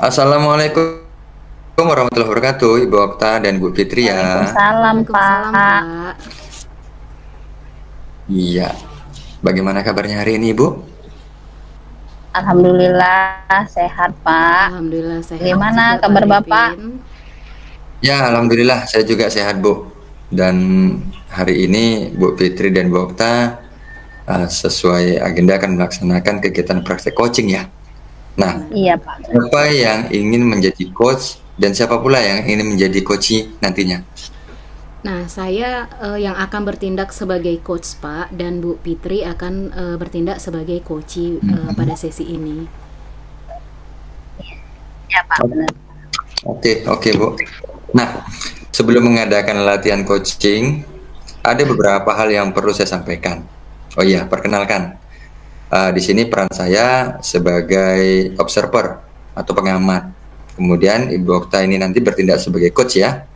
Assalamualaikum warahmatullahi wabarakatuh, Ibu Okta dan Bu Fitri ya. Waalaikumsalam, Waalaikumsalam, Pak. Pak. Iya, bagaimana kabarnya hari ini, Ibu? Alhamdulillah sehat, Pak. Alhamdulillah sehat Gimana juga, Pak kabar Bapak? Arifin. Ya, alhamdulillah saya juga sehat, Bu. Dan hari ini Bu Fitri dan Bu Okta sesuai agenda akan melaksanakan kegiatan praktek coaching ya. Nah, Iya, Pak. siapa yang ingin menjadi coach dan siapa pula yang ingin menjadi coachee nantinya? Nah, saya yang akan bertindak sebagai coach, Pak, dan Bu Fitri akan bertindak sebagai coachee pada sesi ini. Iya, Pak, benar. Oke, Bu. Nah, sebelum mengadakan latihan coaching, ada beberapa hal yang perlu saya sampaikan. Oh iya, perkenalkan. Di sini peran saya sebagai observer atau pengamat. Kemudian Ibu Okta ini nanti bertindak sebagai coach ya,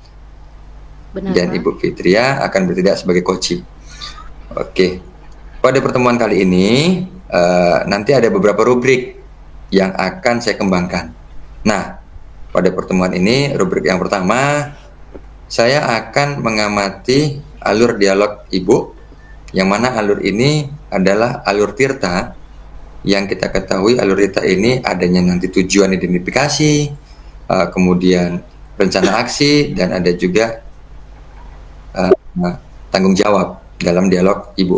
Benar, dan Pak? Ibu Fitria akan bertindak sebagai coachee. Oke, pada pertemuan kali ini nanti ada beberapa rubrik yang akan saya kembangkan. Nah, pada pertemuan ini rubrik yang pertama saya akan mengamati alur dialog Ibu, yang mana alur ini adalah alur Tirta. Yang kita ketahui alur Tirta ini adanya nanti tujuan identifikasi, kemudian rencana aksi, dan ada juga tanggung jawab dalam dialog Ibu.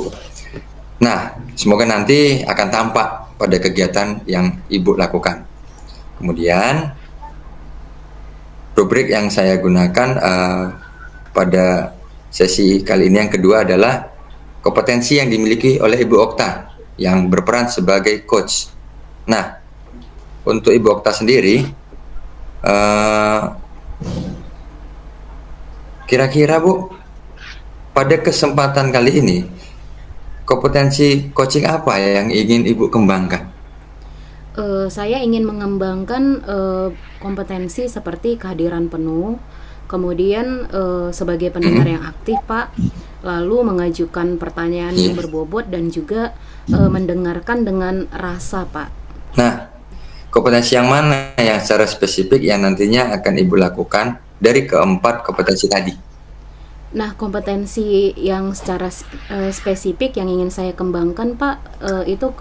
Nah, semoga nanti akan tampak pada kegiatan yang Ibu lakukan. Kemudian rubrik yang saya gunakan pada sesi kali ini yang kedua adalah kompetensi yang dimiliki oleh Ibu Okta yang berperan sebagai coach. Nah, untuk Ibu Okta sendiri, kira-kira Bu, pada kesempatan kali ini kompetensi coaching apa yang ingin Ibu kembangkan? Saya ingin mengembangkan kompetensi seperti kehadiran penuh, kemudian sebagai pendengar yang aktif, Pak, lalu mengajukan pertanyaan yang berbobot dan juga mendengarkan dengan rasa, Pak. Nah, kompetensi yang mana yang secara spesifik yang nantinya akan Ibu lakukan dari keempat kompetensi tadi? Nah, kompetensi yang secara spesifik yang ingin saya kembangkan, Pak, itu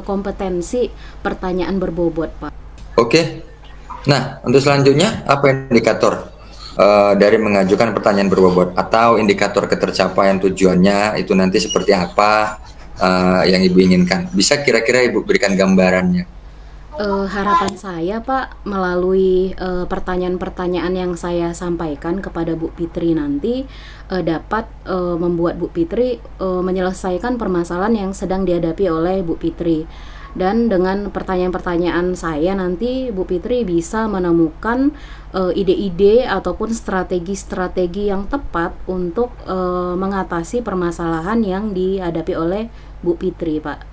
kompetensi pertanyaan berbobot, Pak. Oke. Nah, untuk selanjutnya apa indikator dari mengajukan pertanyaan berbobot atau indikator ketercapaian tujuannya itu nanti seperti apa yang Ibu inginkan? Bisa kira-kira Ibu berikan gambarannya? Harapan saya, Pak, melalui pertanyaan-pertanyaan yang saya sampaikan kepada Bu Fitri nanti dapat membuat Bu Fitri menyelesaikan permasalahan yang sedang dihadapi oleh Bu Fitri. Dan dengan pertanyaan-pertanyaan saya nanti Bu Fitri bisa menemukan ide-ide ataupun strategi-strategi yang tepat untuk mengatasi permasalahan yang dihadapi oleh Bu Fitri, Pak.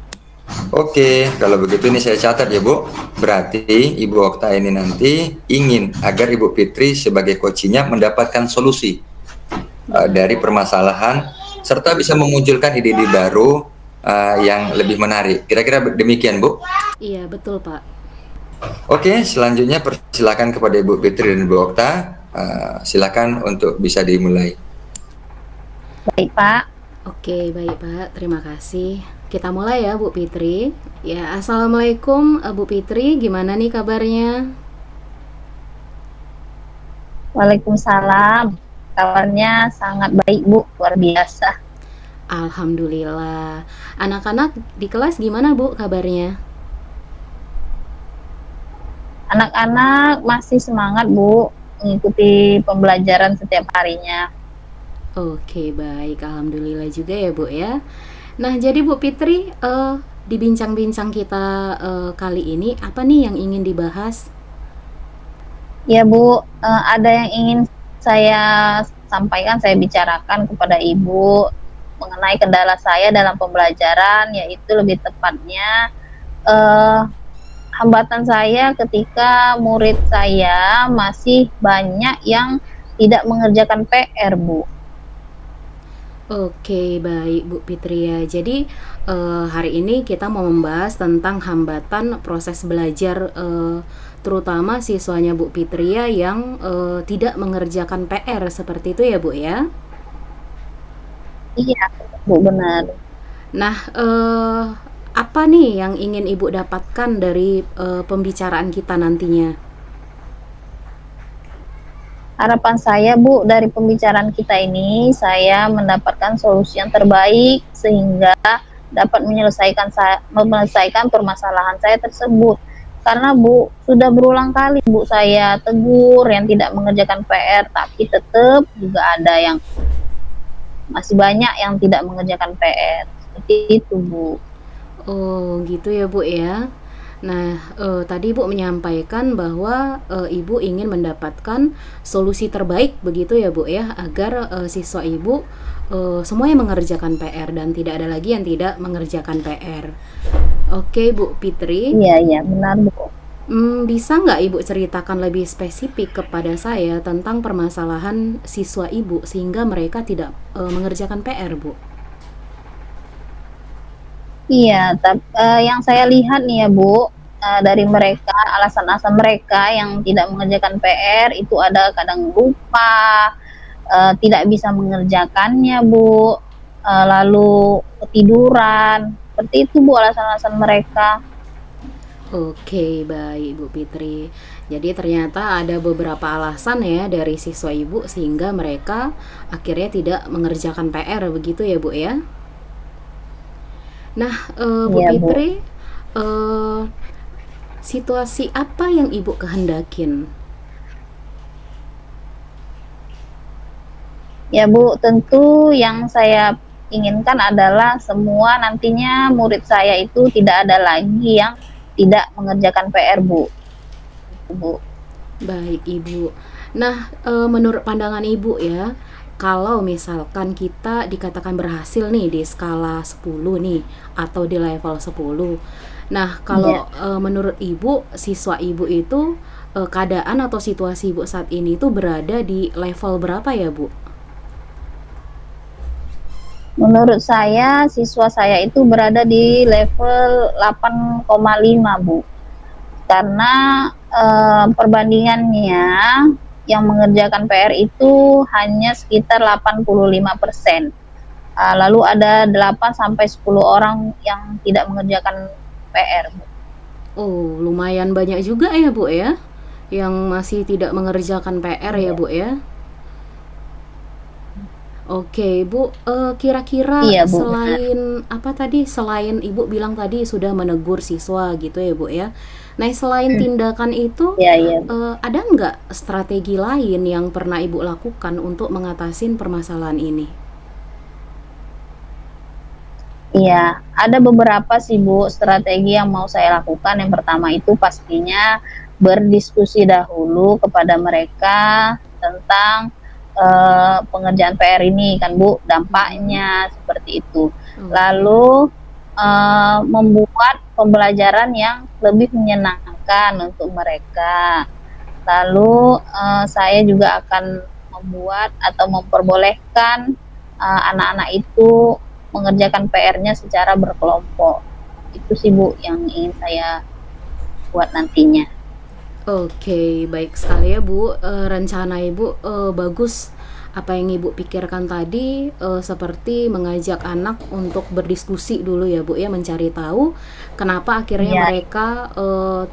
Oke, kalau begitu ini saya catat ya Bu. Berarti Ibu Okta ini nanti ingin agar Ibu Fitri sebagai coachingnya mendapatkan solusi dari permasalahan serta bisa memunculkan ide-ide baru yang lebih menarik. Kira-kira demikian Bu? Iya, betul, Pak. Oke, selanjutnya persilakan kepada Ibu Fitri dan Ibu Okta. Silakan untuk bisa dimulai. Baik, Pak. Oke, baik, Pak. Terima kasih. Kita mulai ya, Bu Fitri. Ya, Assalamualaikum, Bu Fitri. Gimana nih kabarnya? Waalaikumsalam. Kabarnya sangat baik, Bu. Luar biasa. Alhamdulillah. Anak-anak di kelas gimana, Bu, kabarnya? Anak-anak masih semangat, Bu, mengikuti pembelajaran setiap harinya. Oke, baik. Alhamdulillah juga ya, Bu ya. Nah, jadi Bu Fitri, di bincang-bincang kita kali ini, apa nih yang ingin dibahas? Ya, Bu, ada yang ingin saya sampaikan, saya bicarakan kepada Ibu mengenai kendala saya dalam pembelajaran, yaitu lebih tepatnya hambatan saya ketika murid saya masih banyak yang tidak mengerjakan PR, Bu. Oke, baik Bu Fitria. Jadi hari ini kita mau membahas tentang hambatan proses belajar, terutama siswanya Bu Fitria yang tidak mengerjakan PR seperti itu ya Bu ya. Iya, Bu, benar. Nah, apa nih yang ingin Ibu dapatkan dari pembicaraan kita nantinya? Harapan saya, Bu, dari pembicaraan kita ini, saya mendapatkan solusi yang terbaik sehingga dapat menyelesaikan permasalahan saya tersebut. Karena, Bu, sudah berulang kali, Bu, saya tegur yang tidak mengerjakan PR, tapi tetap juga ada yang masih banyak yang tidak mengerjakan PR. Seperti itu, Bu. Oh, gitu ya Bu ya. Nah, tadi Ibu menyampaikan bahwa Ibu ingin mendapatkan solusi terbaik begitu ya Bu ya, agar siswa Ibu semuanya mengerjakan PR dan tidak ada lagi yang tidak mengerjakan PR. Oke Bu Fitri, Iya, iya, benar, Bu. bisa nggak Ibu ceritakan lebih spesifik kepada saya tentang permasalahan siswa Ibu sehingga mereka tidak mengerjakan PR Bu? Iya, yang saya lihat nih ya, Bu, dari mereka, alasan-alasan mereka yang tidak mengerjakan PR itu ada kadang lupa, tidak bisa mengerjakannya, Bu, lalu ketiduran. Seperti itu, Bu, alasan-alasan mereka. Oke, baik Bu Fitri. Jadi ternyata ada beberapa alasan ya dari siswa Ibu sehingga mereka akhirnya tidak mengerjakan PR begitu ya Bu ya. Nah, Bu Iya, Bu. Fitri, eh, situasi apa yang Ibu kehendakin? Ya, Bu, tentu yang saya inginkan adalah semua nantinya murid saya itu tidak ada lagi yang tidak mengerjakan PR, Bu. Itu, Bu. Baik Ibu. Nah, menurut pandangan Ibu ya, kalau misalkan kita dikatakan berhasil nih di skala 10 nih atau di level 10. Nah, Iya. kalau menurut Ibu, siswa Ibu itu keadaan atau situasi Ibu saat ini itu berada di level berapa ya, Bu? Menurut saya, siswa saya itu berada di level 8,5, Bu. Karena perbandingannya yang mengerjakan PR itu hanya sekitar 85%. Lalu ada 8 sampai 10 orang yang tidak mengerjakan PR, Bu. Oh, lumayan banyak juga ya, Bu ya, yang masih tidak mengerjakan PR ya, Iya. Bu ya. Oke, Bu, kira-kira Iya, Bu, benar. selain apa tadi, selain Ibu bilang tadi sudah menegur siswa gitu ya, Bu ya. Nah, selain tindakan itu, Iya, iya. ada nggak strategi lain yang pernah Ibu lakukan untuk mengatasi permasalahan ini? Iya, ada beberapa sih, Bu, strategi yang mau saya lakukan. Yang pertama itu pastinya berdiskusi dahulu kepada mereka tentang pengerjaan PR ini kan, Bu, Mhm. dampaknya seperti itu. Oke. Lalu membuat pembelajaran yang lebih menyenangkan untuk mereka. Lalu saya juga akan membuat atau memperbolehkan anak-anak itu mengerjakan PR-nya secara berkelompok. Itu sih, Bu, yang ingin saya buat nantinya. Oke, baik sekali ya Bu. Rencana Ibu bagus. Apa yang Ibu pikirkan tadi seperti mengajak anak untuk berdiskusi dulu ya Bu ya, mencari tahu kenapa akhirnya Iya, mereka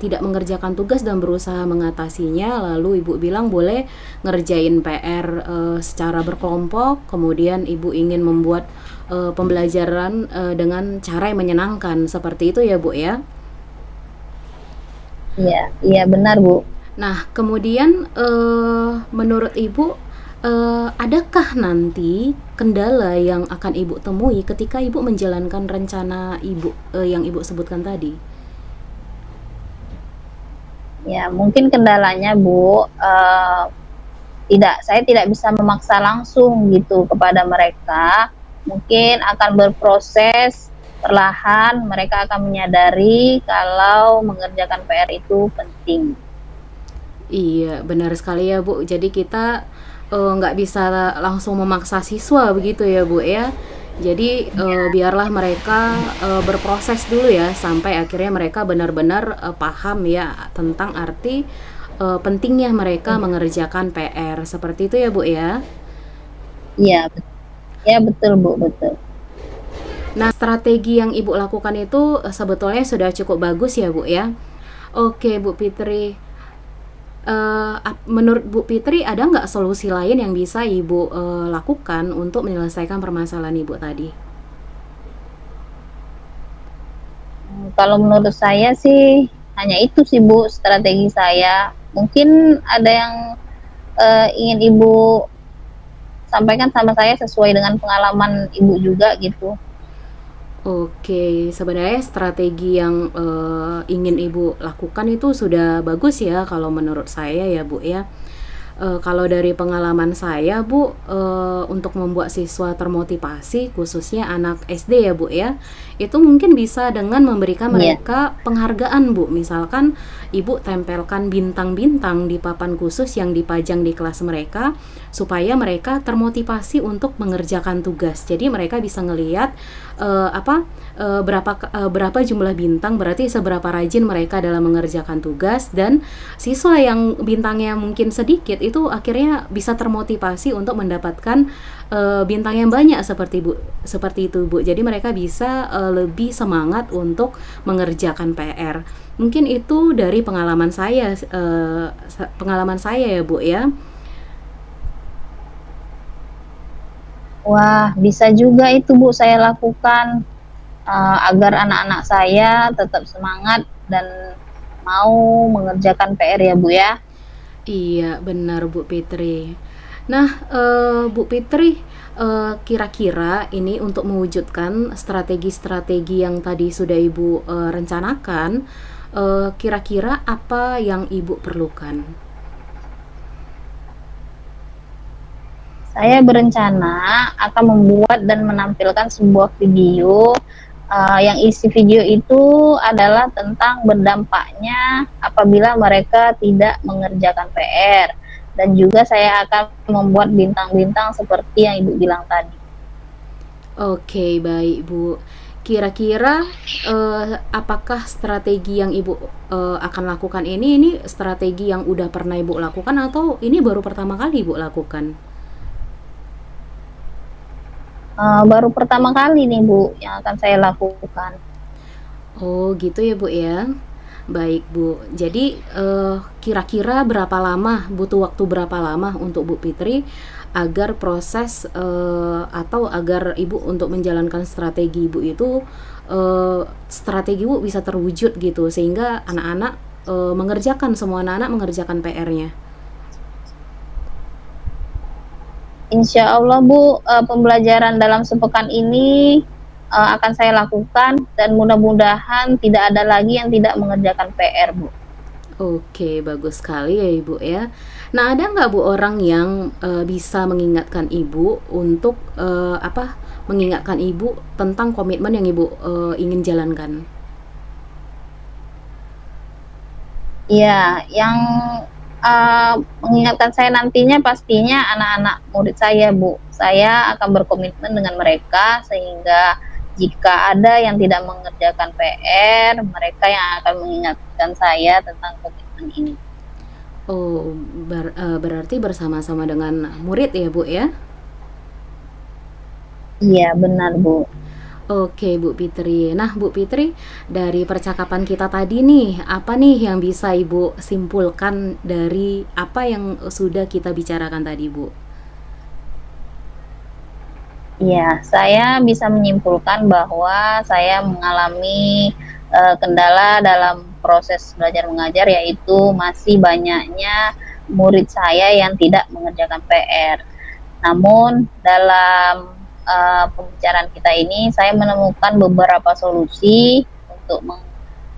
tidak mengerjakan tugas dan berusaha mengatasinya. Lalu Ibu bilang boleh ngerjain PR secara berkelompok. Kemudian Ibu ingin membuat pembelajaran dengan cara yang menyenangkan. Seperti itu ya Bu ya. iya, iya, benar, Bu. Nah, kemudian menurut Ibu, adakah nanti kendala yang akan Ibu temui ketika Ibu menjalankan rencana Ibu yang Ibu sebutkan tadi? Ya, mungkin kendalanya, Bu, saya tidak bisa memaksa langsung gitu kepada mereka. Mungkin akan berproses perlahan, mereka akan menyadari kalau mengerjakan PR itu penting. Iya, benar sekali ya Bu. Jadi kita nggak bisa langsung memaksa siswa begitu ya Bu ya. Jadi biarlah mereka berproses dulu ya sampai akhirnya mereka benar-benar paham ya tentang arti pentingnya mereka mengerjakan PR. Seperti itu ya Bu ya. Iya, ya betul Bu, betul. Nah, strategi yang Ibu lakukan itu sebetulnya sudah cukup bagus ya Bu ya. Oke Bu Fitri, menurut Bu Fitri ada nggak solusi lain yang bisa Ibu lakukan untuk menyelesaikan permasalahan Ibu tadi? Kalau menurut saya sih hanya itu sih Bu strategi saya. Mungkin ada yang ingin Ibu sampaikan sama saya sesuai dengan pengalaman Ibu juga gitu. Oke, sebenarnya strategi yang ingin Ibu lakukan itu sudah bagus ya kalau menurut saya ya Bu ya. Kalau dari pengalaman saya Bu, untuk membuat siswa termotivasi khususnya anak SD ya Bu ya, itu mungkin bisa dengan memberikan Iya, mereka penghargaan Bu. Misalkan Ibu tempelkan bintang-bintang di papan khusus yang dipajang di kelas mereka supaya mereka termotivasi untuk mengerjakan tugas. Jadi mereka bisa ngelihat berapa jumlah bintang, berarti seberapa rajin mereka dalam mengerjakan tugas, dan siswa yang bintangnya mungkin sedikit itu akhirnya bisa termotivasi untuk mendapatkan bintang yang banyak seperti itu Bu. Jadi mereka bisa lebih semangat untuk mengerjakan PR. Mungkin itu dari pengalaman saya ya Bu ya. wah bisa juga itu Bu saya lakukan agar anak-anak saya tetap semangat dan mau mengerjakan PR ya Bu ya. Iya, benar Bu Fitri. Nah, Bu Fitri, kira-kira ini untuk mewujudkan strategi-strategi yang tadi sudah Ibu rencanakan, kira-kira apa yang Ibu perlukan? Saya berencana akan membuat dan menampilkan sebuah video yang isi video itu adalah tentang berdampaknya apabila mereka tidak mengerjakan PR, dan juga saya akan membuat bintang-bintang seperti yang Ibu bilang tadi. Oke, baik Bu. Kira-kira apakah strategi yang Ibu akan lakukan ini strategi yang udah pernah Ibu lakukan atau ini baru pertama kali Ibu lakukan? Baru pertama kali nih Bu yang akan saya lakukan. Oh, gitu ya Bu ya. Baik Bu. Jadi kira-kira butuh waktu berapa lama untuk Bu Fitri agar proses atau agar Ibu untuk menjalankan strategi Ibu itu strategi Ibu bisa terwujud gitu sehingga semua anak-anak mengerjakan PR-nya. Insya Allah Bu, pembelajaran dalam sepekan ini akan saya lakukan, dan mudah-mudahan tidak ada lagi yang tidak mengerjakan PR Bu. Oke, bagus sekali ya Ibu ya. Nah, ada nggak Bu orang yang bisa mengingatkan Ibu untuk mengingatkan Ibu tentang komitmen yang Ibu ingin jalankan? Iya, yang mengingatkan saya nantinya pastinya anak-anak murid saya Bu. Saya akan berkomitmen dengan mereka sehingga jika ada yang tidak mengerjakan PR, mereka yang akan mengingatkan saya tentang komitmen ini. Oh, berarti bersama-sama dengan murid ya Bu ya? Iya, benar Bu. Oke Bu Fitri. Nah Bu Fitri, dari percakapan kita tadi nih, apa nih yang bisa Ibu simpulkan dari apa yang sudah kita bicarakan tadi Bu? Iya, saya bisa menyimpulkan bahwa saya mengalami kendala dalam proses belajar mengajar, yaitu masih banyaknya murid saya yang tidak mengerjakan PR. Namun dalam pembicaraan kita ini saya menemukan beberapa solusi untuk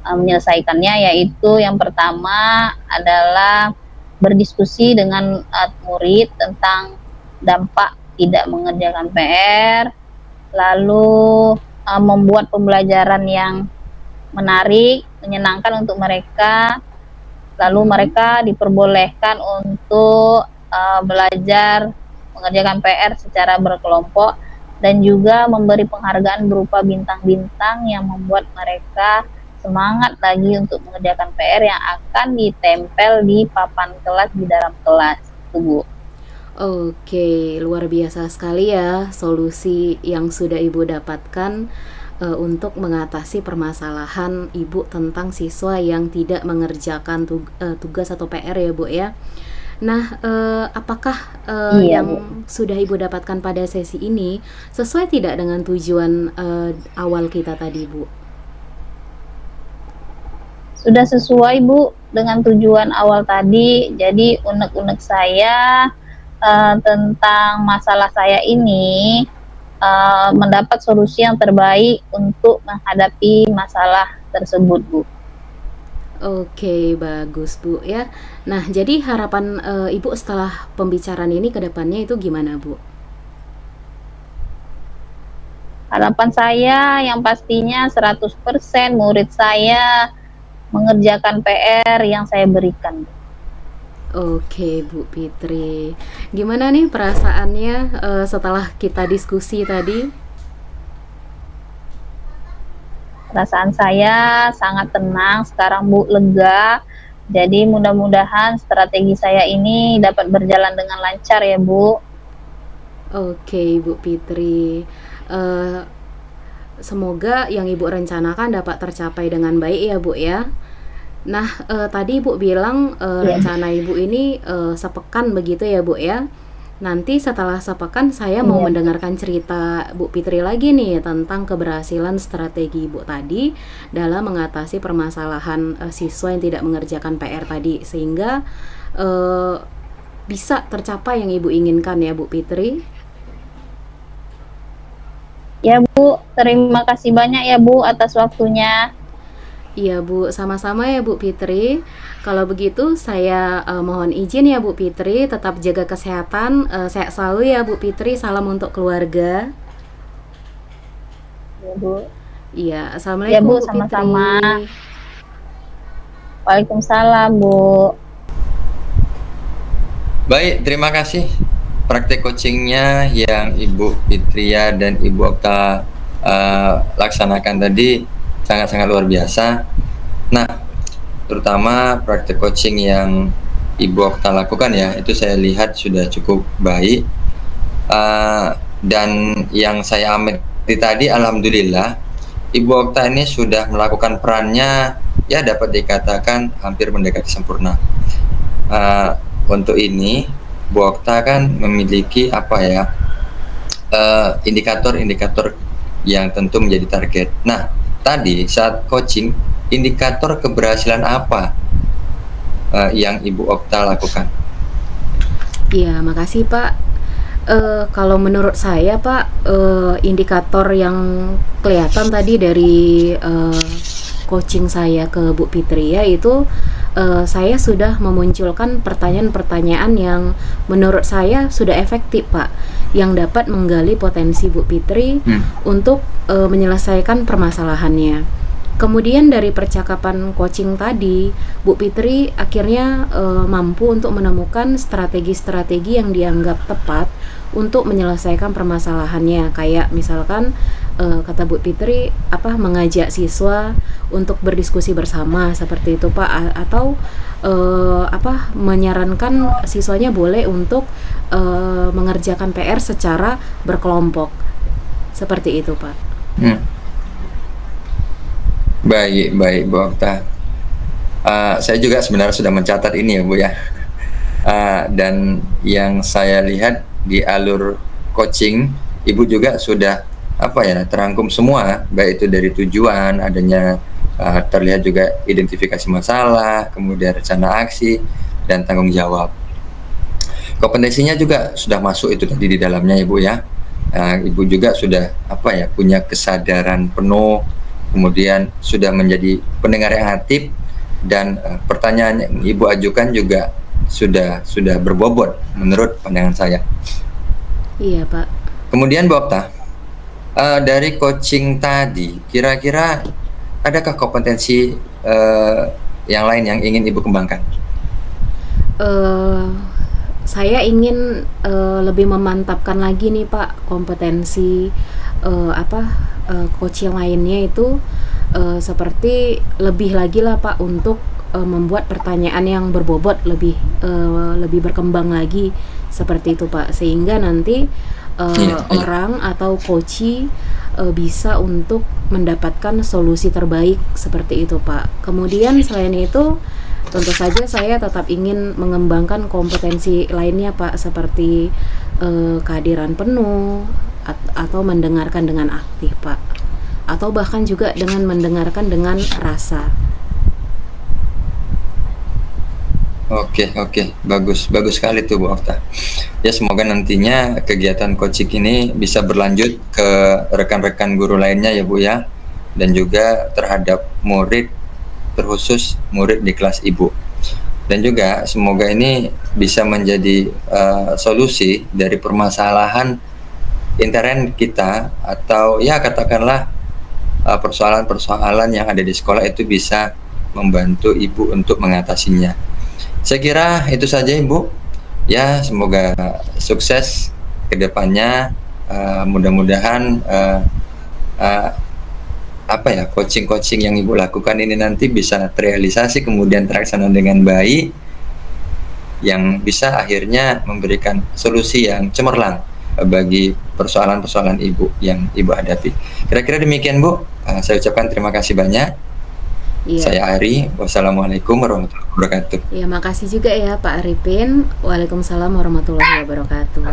menyelesaikannya, yaitu yang pertama adalah berdiskusi dengan murid tentang dampak tidak mengerjakan PR, lalu membuat pembelajaran yang menarik, menyenangkan untuk mereka, lalu mereka diperbolehkan untuk belajar mengerjakan PR secara berkelompok, dan juga memberi penghargaan berupa bintang-bintang yang membuat mereka semangat lagi untuk mengerjakan PR yang akan ditempel di papan kelas di dalam kelas itu, Bu. Oke, luar biasa sekali ya solusi yang sudah Ibu dapatkan untuk mengatasi permasalahan Ibu tentang siswa yang tidak mengerjakan tugas atau PR ya Bu ya. Nah, apakah Iya, yang Bu. sudah Ibu dapatkan pada sesi ini sesuai tidak dengan tujuan awal kita tadi, Bu? Sudah sesuai, Bu, dengan tujuan awal tadi. Jadi unek-unek saya tentang masalah saya ini mendapat solusi yang terbaik untuk menghadapi masalah tersebut, Bu. Oke, bagus Bu ya. Nah, jadi harapan Ibu setelah pembicaraan ini ke depannya itu gimana Bu? Harapan saya yang pastinya 100% murid saya mengerjakan PR yang saya berikan. Oke Bu Fitri, gimana nih perasaannya setelah kita diskusi tadi? Perasaan saya sangat tenang sekarang, Bu, lega. Jadi mudah-mudahan strategi saya ini dapat berjalan dengan lancar ya, Bu. Oke Bu Fitri, semoga yang Ibu rencanakan dapat tercapai dengan baik ya Bu ya. Nah, tadi Ibu bilang rencana Ibu ini sepekan begitu ya Bu ya. Nanti setelah sepekan saya mau mendengarkan cerita Bu Fitri lagi nih tentang keberhasilan strategi Ibu tadi dalam mengatasi permasalahan siswa yang tidak mengerjakan PR tadi, sehingga bisa tercapai yang Ibu inginkan ya Bu Fitri. Ya, Bu, terima kasih banyak ya, Bu, atas waktunya. Iya Bu, sama-sama ya Bu Fitri. Kalau begitu saya mohon izin ya Bu Fitri, tetap jaga kesehatan, sehat selalu ya Bu Fitri. Salam untuk keluarga. Ya, Bu. Iya, Ya, assalamualaikum Bu, Bu sama-sama. Fitri. Waalaikumsalam, Bu. Baik, terima kasih praktek coachingnya yang Ibu Fitria dan Ibu Okta laksanakan tadi sangat-sangat luar biasa. Nah, terutama praktek coaching yang Ibu Okta lakukan ya, itu saya lihat sudah cukup baik. Dan yang saya amati tadi, alhamdulillah, Ibu Okta ini sudah melakukan perannya ya dapat dikatakan hampir mendekati sempurna. Untuk ini, Bu Okta kan memiliki apa ya, indikator-indikator yang tentu menjadi target. Nah, tadi saat coaching, indikator keberhasilan apa yang Ibu Okta lakukan? Iya, makasih Pak. Kalau menurut saya Pak, indikator yang kelihatan tadi dari coaching saya ke Bu Fitri ya itu saya sudah memunculkan pertanyaan-pertanyaan yang menurut saya sudah efektif Pak, yang dapat menggali potensi Bu Fitri untuk menyelesaikan permasalahannya. Kemudian dari percakapan coaching tadi, Bu Fitri akhirnya mampu untuk menemukan strategi-strategi yang dianggap tepat untuk menyelesaikan permasalahannya. Kayak misalkan kata Bu Fitri mengajak siswa untuk berdiskusi bersama seperti itu Pak, atau menyarankan siswanya boleh untuk mengerjakan PR secara berkelompok. Seperti itu Pak. Baik Bu Okta. Saya juga sebenarnya sudah mencatat ini ya Bu ya. Dan yang saya lihat di alur coaching, Ibu juga sudah terangkum semua, baik itu dari tujuan, adanya terlihat juga identifikasi masalah, kemudian rencana aksi dan tanggung jawab. Kompetensinya juga sudah masuk itu tadi di dalamnya Ibu ya. Ibu juga sudah punya kesadaran penuh, kemudian sudah menjadi pendengar yang aktif, dan pertanyaan yang Ibu ajukan juga sudah berbobot menurut pandangan saya. Iya Pak. Kemudian Bu Okta, dari coaching tadi kira-kira adakah kompetensi yang lain yang ingin Ibu kembangkan? saya ingin lebih memantapkan lagi nih Pak kompetensi coach yang lainnya itu, seperti lebih lagi lah Pak untuk membuat pertanyaan yang berbobot lebih berkembang lagi seperti itu Pak, sehingga nanti Iya, iya. orang atau coach bisa untuk mendapatkan solusi terbaik seperti itu Pak. Kemudian selain itu tentu saja saya tetap ingin mengembangkan kompetensi lainnya Pak, seperti kehadiran penuh atau mendengarkan dengan aktif Pak, atau bahkan juga dengan mendengarkan dengan rasa. Oke, oke, bagus, bagus sekali tuh Bu Okta. Ya semoga nantinya kegiatan coaching ini bisa berlanjut ke rekan-rekan guru lainnya ya Bu ya, dan juga terhadap murid, terkhusus murid di kelas Ibu. Dan juga semoga ini bisa menjadi solusi dari permasalahan intern kita, atau ya katakanlah persoalan-persoalan yang ada di sekolah itu bisa membantu Ibu untuk mengatasinya. Saya kira itu saja Ibu. Ya, semoga sukses ke depannya. Mudah-mudahan coaching-coaching yang Ibu lakukan ini nanti bisa terrealisasi kemudian terlaksana dengan baik, yang bisa akhirnya memberikan solusi yang cemerlang bagi persoalan-persoalan Ibu yang Ibu hadapi. Kira-kira demikian Bu. Saya ucapkan terima kasih banyak. Iya. Saya Ari. Wassalamualaikum warahmatullahi wabarakatuh. Ya, makasih juga ya Pak Arifin. Waalaikumsalam warahmatullahi wabarakatuh.